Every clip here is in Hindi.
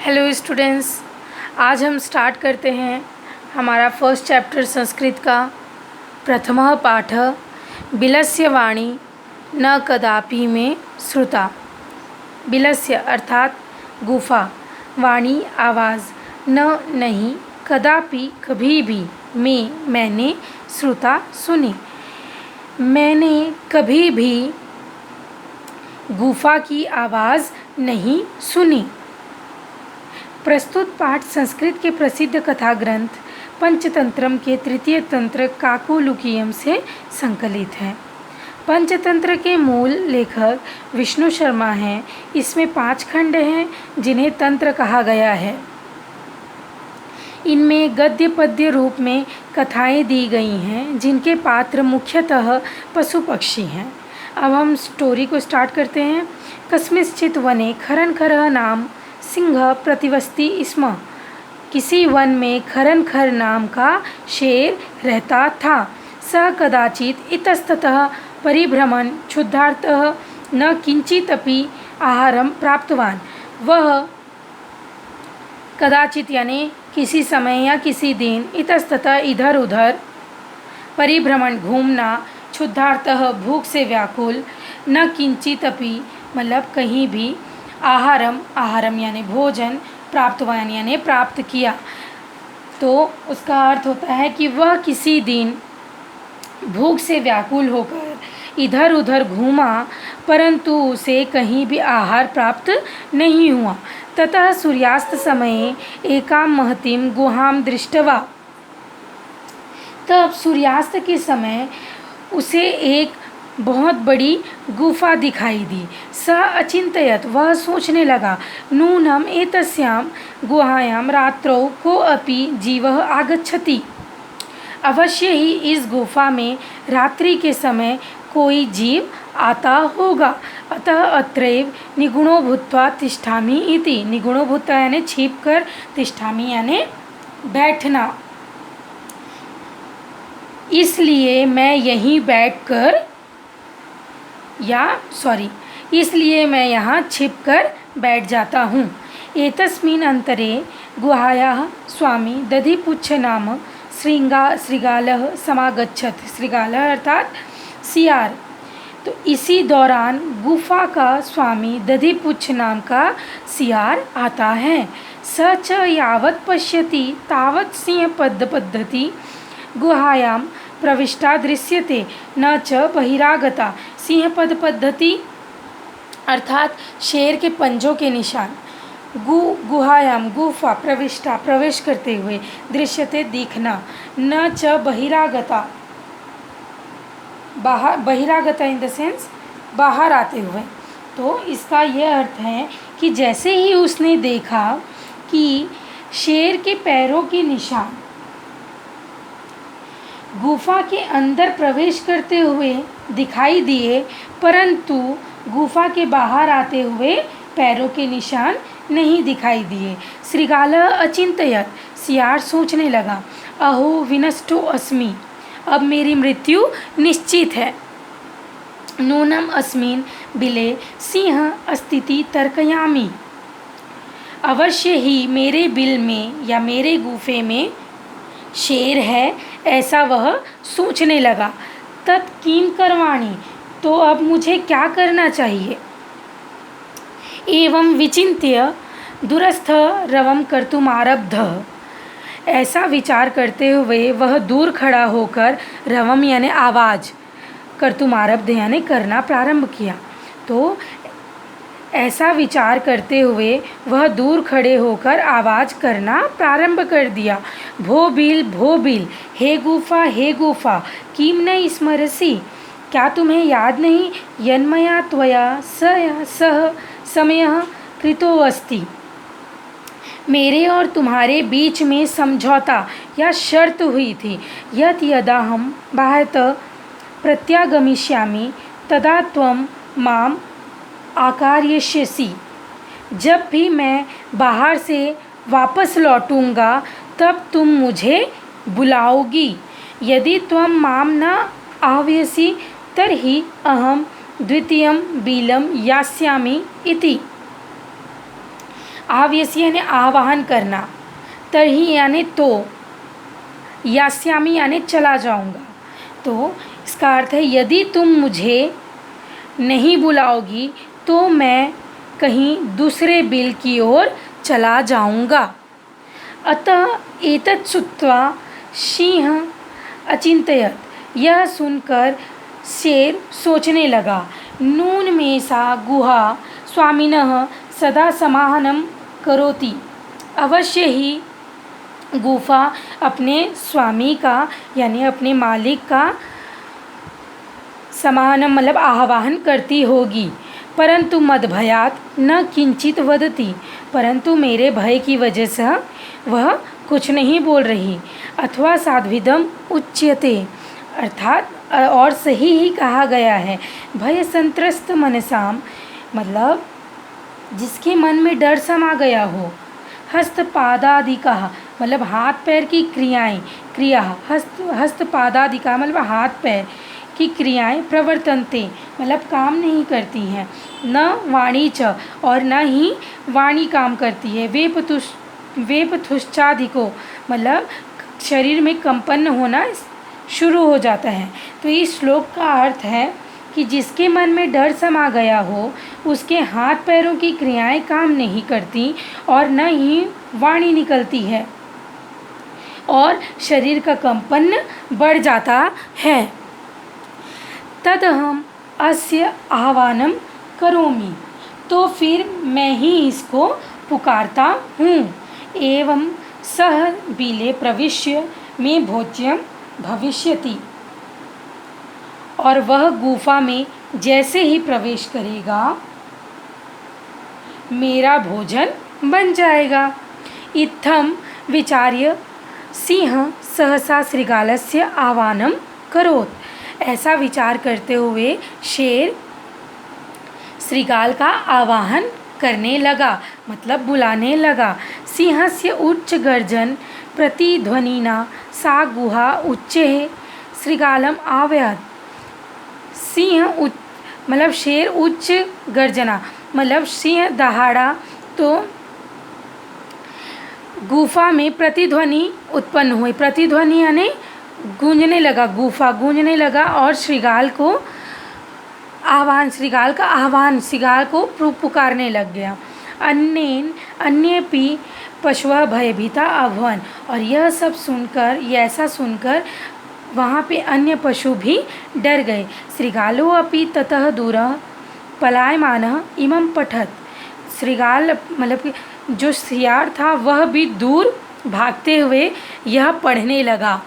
हेलो स्टूडेंट्स, आज हम स्टार्ट करते हैं हमारा फर्स्ट चैप्टर संस्कृत का प्रथमः पाठ बिलस्य वाणी न कदापि में श्रुता। बिलस्य अर्थात गुफा, वाणी आवाज़, न नहीं, कदापि कभी भी, में मैंने, श्रुता सुनी, मैंने कभी भी गुफा की आवाज़ नहीं सुनी। प्रस्तुत पाठ संस्कृत के प्रसिद्ध कथा ग्रंथ पंचतंत्रम के तृतीय तंत्र काकोलुकीयम से संकलित है। पंचतंत्र के मूल लेखक विष्णु शर्मा हैं। इसमें 5 खंड हैं जिन्हें तंत्र कहा गया है। इनमें गद्य पद्य रूप में कथाएं दी गई हैं जिनके पात्र मुख्यतः पशु पक्षी हैं। अब हम स्टोरी को स्टार्ट करते हैं। कस्मिंश्चित् वने खरनखरः नाम सिंह प्रतिवसति स्म। किसी वन में खरनखर नाम का शेर रहता था। सः कदाचित् इतस्ततः परिभ्रमन् क्षुधार्तः न किंचिदपि आहारं प्राप्तवान्। वह कदाचित यानी किसी समय या किसी दिन, इतस्ततः इधर उधर, परिभ्रमण घूमना, क्षुधार्तः भूख से व्याकुल, न किंचिदपि मतलब कहीं भी, आहारम यानी भोजन, प्राप्तवान यानी प्राप्त किया। तो उसका अर्थ होता है कि वह किसी दिन भूख से व्याकुल होकर इधर उधर घूमा परंतु उसे कहीं भी आहार प्राप्त नहीं हुआ। ततः सूर्यास्त समये एकां महतीं गुहां दृष्ट्वा। तब सूर्यास्त के समय उसे एक बहुत बड़ी गुफा दिखाई दी। स अचिंतयत, वह सोचने लगा, नूनम एतस्यां गुहायां रात्रौ कोऽपि जीवः आगच्छति। अवश्य ही इस गुफा में रात्रि के समय कोई जीव आता होगा। अतः अत्रैव निगुणो भूत्वा तिष्ठामि इति। निगुणो भूत्वा यानी छिप कर, तिष्ठामि यानी बैठना। इसलिए मैं यहीं बैठकर इसलिए मैं यहाँ छिपकर बैठ जाता हूँ। एतस्मिन् अंतरे गुहायाः स्वामी दधिपुच्छ नाम श्रृगालः समागच्छत्। श्रृगालः अर्थात सियार। तो इसी दौरान गुफा का स्वामी दधिपुच्छ नाम का सियार आता है। स च यावत् पश्यति तावत् सिंहपदपद्धति गुहायां प्रविष्टा दृश्यते न च बहिरागता। सिंहपद पद्धति अर्थात शेर के पंजों के निशान। गुहायाम गुफा, प्रविष्टा प्रवेश करते हुए, दृश्यते दिखना, न च बहिरागता बाहर, बहिरागता इन द सेंस बाहर आते हुए। तो इसका यह अर्थ है कि जैसे ही उसने देखा कि शेर के पैरों के निशान गुफा के अंदर प्रवेश करते हुए दिखाई दिए परंतु गुफा के बाहर आते हुए पैरों के निशान नहीं दिखाई दिए। श्रृगालः अचिंतयत, सियार सोचने लगा, अहो विनष्टो अस्मि, अब मेरी मृत्यु निश्चित है। नूनम अस्मिन् बिले सिंह अस्तीति तर्कयामि। अवश्य ही मेरे बिल में या मेरे गुफे में शेर है, ऐसा वह सोचने लगा। तत् किं करवाणि, तो अब मुझे क्या करना चाहिए। एवं विचिन्त्य दूरस्थ रवं कर्तुम आरब्धः। ऐसा विचार करते हुए वह दूर खड़ा होकर रवम यानी आवाज़, कर्तुम आरब्ध यानी करना प्रारंभ किया। तो ऐसा विचार करते हुए वह दूर खड़े होकर आवाज़ करना प्रारंभ कर दिया। भो बिल, हे गुफा, किम न स्मरसि, क्या तुम्हें याद नहीं, यन्मया त्वया सह समयः कृतो अस्ति, मेरे और तुम्हारे बीच में समझौता या शर्त हुई थी। यत् यदाहं बाह्यतः प्रत्यागमिष्यामि तदा त्वं माम आकारयिष्यसि। जब भी मैं बाहर से वापस लौटूंगा तब तुम मुझे बुलाओगी। यदि त्वं माम न आह्वयसि तर्हि अहम द्वितीयं बिलं यास्यामि इति। आव्यसी यानी आवाहन करना, तरही यानी तो, यास्यामी यानी चला जाऊंगा। तो इसका अर्थ है यदि तुम मुझे नहीं बुलाओगी तो मैं कहीं दूसरे बिल की ओर चला जाऊंगा। अतः एतत् श्रुत्वा सिंह अचिंतयत, यह सुनकर शेर सोचने लगा। नून में सा गुहा स्वामिनः सदा समाहनं करोति, अवश्य ही गुफा अपने स्वामी का यानी अपने मालिक का समाहनम मतलब आह्वान करती होगी। परंतु मदभयात न किंचित वदति, परंतु मेरे भय की वजह से वह कुछ नहीं बोल रही। अथवा साध्विदम उच्यते, अर्थात और सही ही कहा गया है। भय संत्रस्त मनसाम मतलब जिसके मन में डर समा गया हो। हस्तपादादिका मतलब हाथ पैर की क्रिया हस्तपादादिका मतलब हाथ पैर की क्रियाएं प्रवर्तन्ते मतलब काम नहीं करती हैं। न वाणी च और न ही वाणी काम करती है। वेपथुश्चाधिको मतलब शरीर में कंपन होना शुरू हो जाता है। तो इस श्लोक का अर्थ है कि जिसके मन में डर समा गया हो उसके हाथ पैरों की क्रियाएं काम नहीं करती और न ही वाणी निकलती है और शरीर का कंपन बढ़ जाता है। तदहम अस्य आह्वानम करोमि, तो फिर मैं ही इसको पुकारता हूँ। एवं सह बिले प्रविश्य में भोज्यम भविष्यति, और वह गुफा में जैसे ही प्रवेश करेगा मेरा भोजन बन जाएगा। इत्थम विचार्य सिंह सहसा श्रृगालस्य आह्वानं करोत्, ऐसा विचार करते हुए शेर श्रृगाल का आवाहन करने लगा मतलब बुलाने लगा। सिंहस्य उच्च गर्जन प्रतिध्वनिना सा गुहा उच्चैः श्रृगालम आव्यात्। सिंह मतलब शेर उच्च गर्जना मतलब सिंह दहाड़ा तो गुफा में प्रतिध्वनि उत्पन्न हुई। प्रतिध्वनि यानी गूंजने लगा, गुफा गूंजने लगा और श्रृगाल को पुकारने लग गया। अन्येपि पशवः भयभीता अभवन्, और यह सब सुनकर ऐसा सुनकर वहाँ पे अन्य पशु भी डर गए। श्रृगालो अपि ततः दूरः पलायमानः इमं पठत्, श्रृगाल मतलब जो सियार था वह भी दूर भागते हुए यह पढ़ने लगा।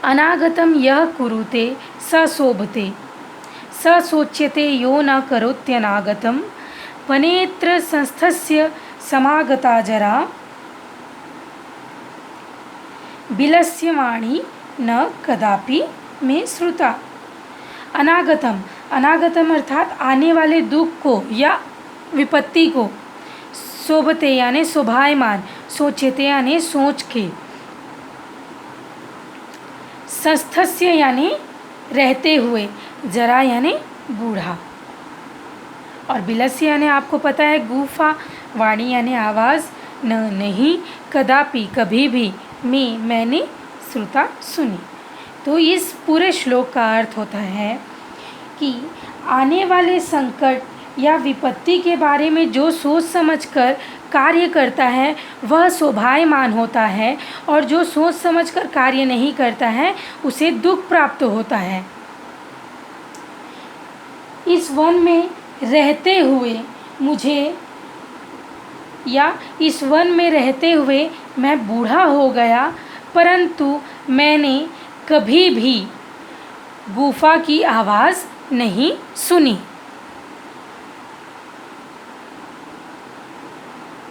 अनागतम यह कुरुते स शोभते, स सोच्यते यो न करोत्यनागतम, वनेत्र संस्थस्य समागता जरा, बिलस्य वाणी न कदापि में श्रुता। अनागतम अर्थात आने वाले दुख को या विपत्ति को, शोभते यानी शोभायमान, सोचते यानी सोच के, संस्थस्य यानी रहते हुए, जरा यानी बूढ़ा, और बिलस्य यानी आपको पता है गुफा, वाणी यानी आवाज़, न नहीं, कदापि कभी भी, में मैंने श्रुता सुनी। तो इस पूरे श्लोक का अर्थ होता है कि आने वाले संकट या विपत्ति के बारे में जो सोच समझकर कार्य करता है वह शोभायमान होता है, और जो सोच समझकर कार्य नहीं करता है उसे दुख प्राप्त होता है। इस वन में रहते हुए मुझे या इस वन में रहते हुए मैं बूढ़ा हो गया, परंतु मैंने कभी भी गुफा की आवाज़ नहीं सुनी।